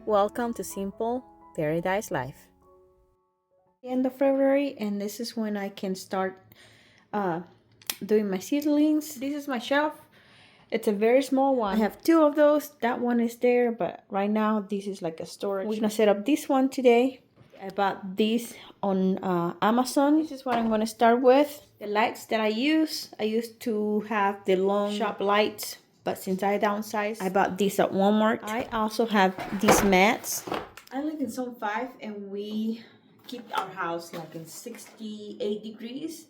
Welcome to Simple Paradise Life. End of February, and this is when I can start doing my seedlings. This is my shelf. It's a very small one. I have two of those. That one is there, but right now this is like a storage. We're gonna set up this one today. I bought this on Amazon. This is what I'm gonna start with. The lights that I used to have the long shop lights, but since I downsized, I bought these at Walmart. I also have these mats. I live in Zone 5 and we keep our house like in 68 degrees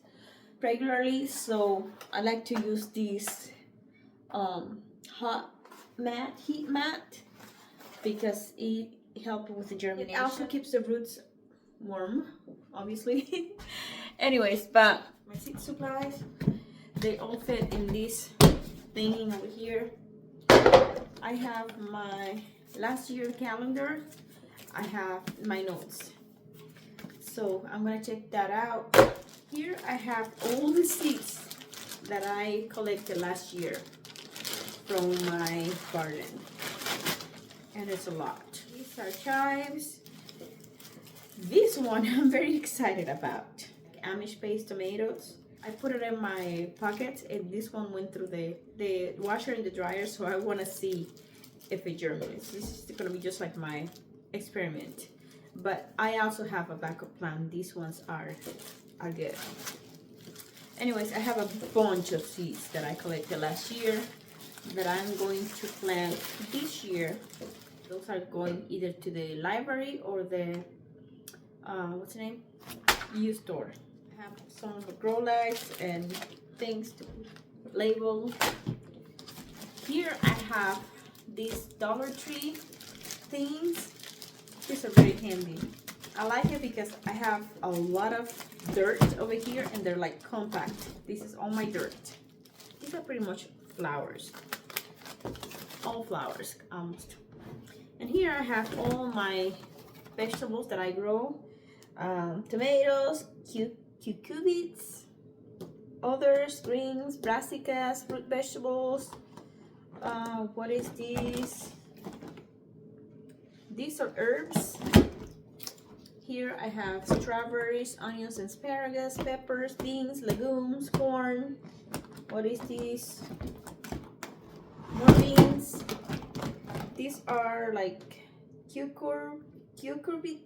regularly, so I like to use these heat mat, because it helps with the germination. It also keeps the roots warm, obviously. Anyways, but my seed supplies, they all fit in this thing over here. I have my last year calendar. I have my notes. So I'm gonna check that out. Here I have all the seeds that I collected last year from my garden. And it's a lot. These are chives. This one I'm very excited about. Amish based tomatoes. I put it in my pocket and this one went through the washer and the dryer, so I want to see if it germinates. This is going to be just like my experiment. But I also have a backup plan. These ones are good. Anyways, I have a bunch of seeds that I collected last year that I'm going to plant this year. Those are going either to the library or the what's the name? Used store. I have some grow lights and things to label. Here I have these Dollar Tree things. These are very handy. I like it because I have a lot of dirt over here and they're like compact. This is all my dirt. These are pretty much flowers. All flowers almost. And here I have all my vegetables that I grow. Tomatoes, cucurbits, others, greens, brassicas, root vegetables. What is this? These are herbs. Here I have strawberries, onions, and asparagus, peppers, beans, legumes, corn. What is this? More beans. These are like cucurbits.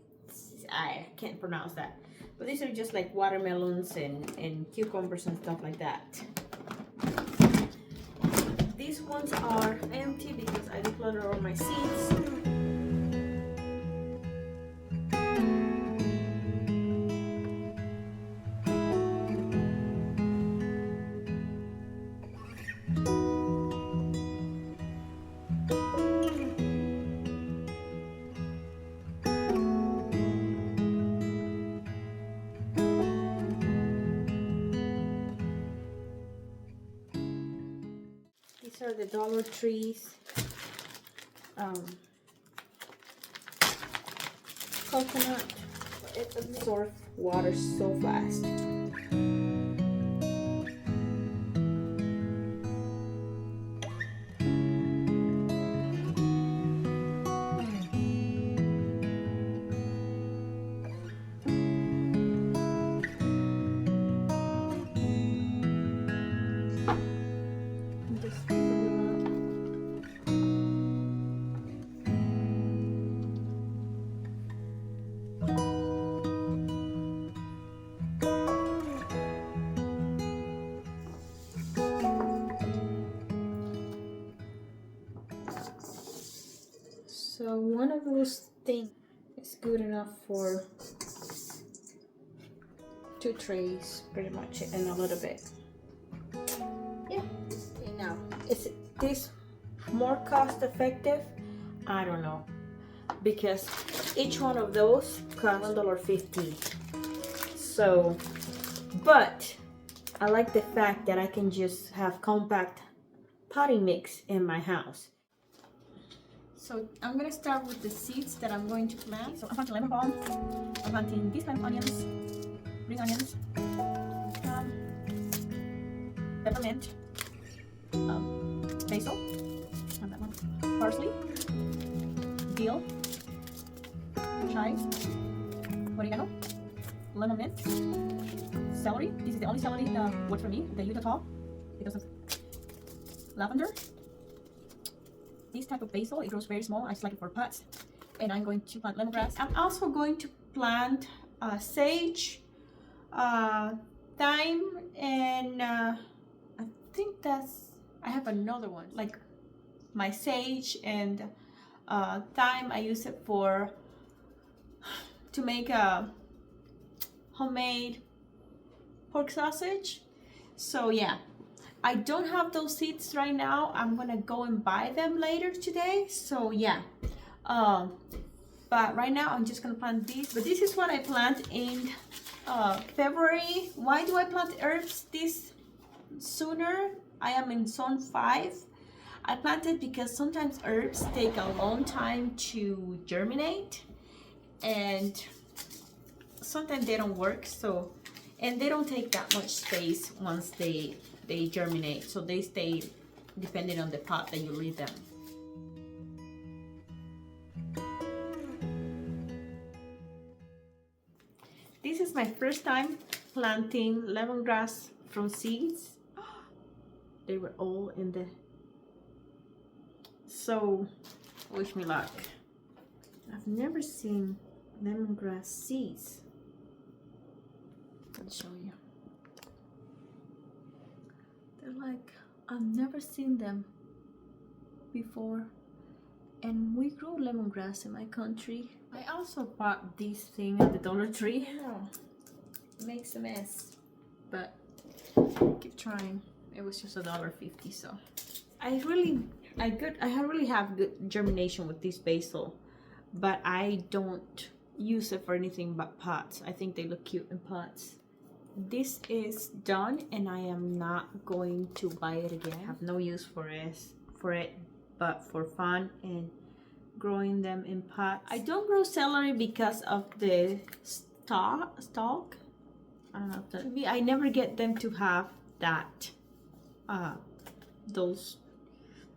I can't pronounce that. But these are just like watermelons and cucumbers and stuff like that. These ones are empty because I decluttered all my seeds. These are the Dollar Trees coconut. It absorbs water so fast. So one of those things is good enough for 2 trays, pretty much, and a little bit. Yeah. Okay, now, is this more cost effective? I don't know, because each one of those costs $1.50. So, but I like the fact that I can just have compact potting mix in my house. So I'm gonna start with the seeds that I'm going to plant. So I'm planting lemon balm. I'm planting these kind of onions, green onions, peppermint, basil, and that one, parsley, dill, chives, oregano, lemon mint, celery. This is the only celery that works for me, the Utah tall. It doesn't. Lavender. This type of basil, it grows very small. I just like it for pots. And I'm going to plant lemongrass. I'm also going to plant sage, thyme, and I think that's, I have another one. Like my sage and thyme, I use it for to make a homemade pork sausage. So yeah, I don't have those seeds right now. I'm gonna go and buy them later today. So yeah, but right now I'm just gonna plant these. But this is what I plant in February. Why do I plant herbs this sooner? I am in zone 5. I planted because sometimes herbs take a long time to germinate, and sometimes they don't work. So, and they don't take that much space once they germinate, so they stay depending on the pot that you leave them. This is my first time planting lemongrass from seeds. They were all in the, so wish me luck. I've never seen lemongrass seeds. I'll show you. They're like, I've never seen them before. And we grow lemongrass in my country. I also bought this thing at the Dollar Tree. It makes a mess, but keep trying. It was just $1.50, so I really have good germination with this basil, but I don't use it for anything but pots. I think they look cute in pots. This is done, and I am not going to buy it again. I have no use for it but for fun and growing them in pots. I don't grow celery because of the stalk. I don't know if that, maybe I never get them to have that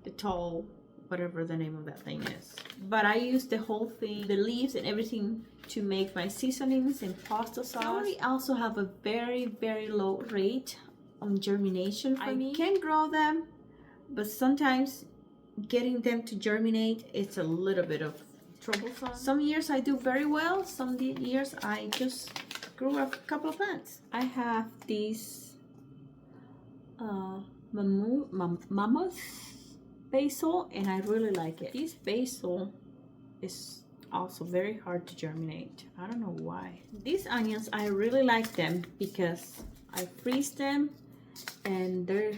the tall, whatever the name of that thing is. But I use the whole thing, the leaves and everything, to make my seasonings and pasta sauce. Celery also have a very, very low rate on germination for me. I can grow them, but sometimes getting them to germinate, it's a little bit of troublesome. Some years I do very well, some years I just grew a couple of plants. I have these mammoth basil, and I really like it. This basil is also very hard to germinate. I don't know why. These onions, I really like them because I freeze them, and they're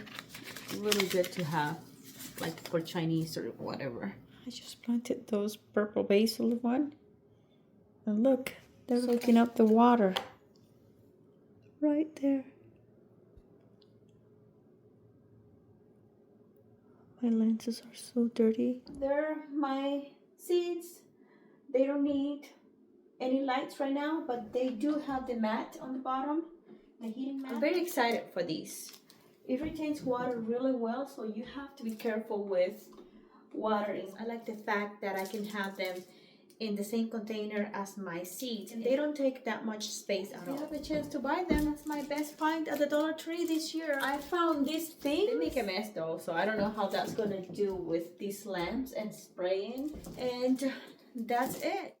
really good to have, like for Chinese or whatever. I just planted those purple basil one, and look, they're soaking up the water right there. My lenses are so dirty. They're my seeds. They don't need any lights right now, but they do have the mat on the bottom, the heating mat. I'm very excited for these. It retains water really well, so you have to be careful with watering. I like the fact that I can have them in the same container as my seeds, and they don't take that much space at all. If you have a chance to buy them, that's my best find at the Dollar Tree this year. I found this thing. They make a mess though, so I don't know how that's gonna do with these lamps and spraying. And that's it.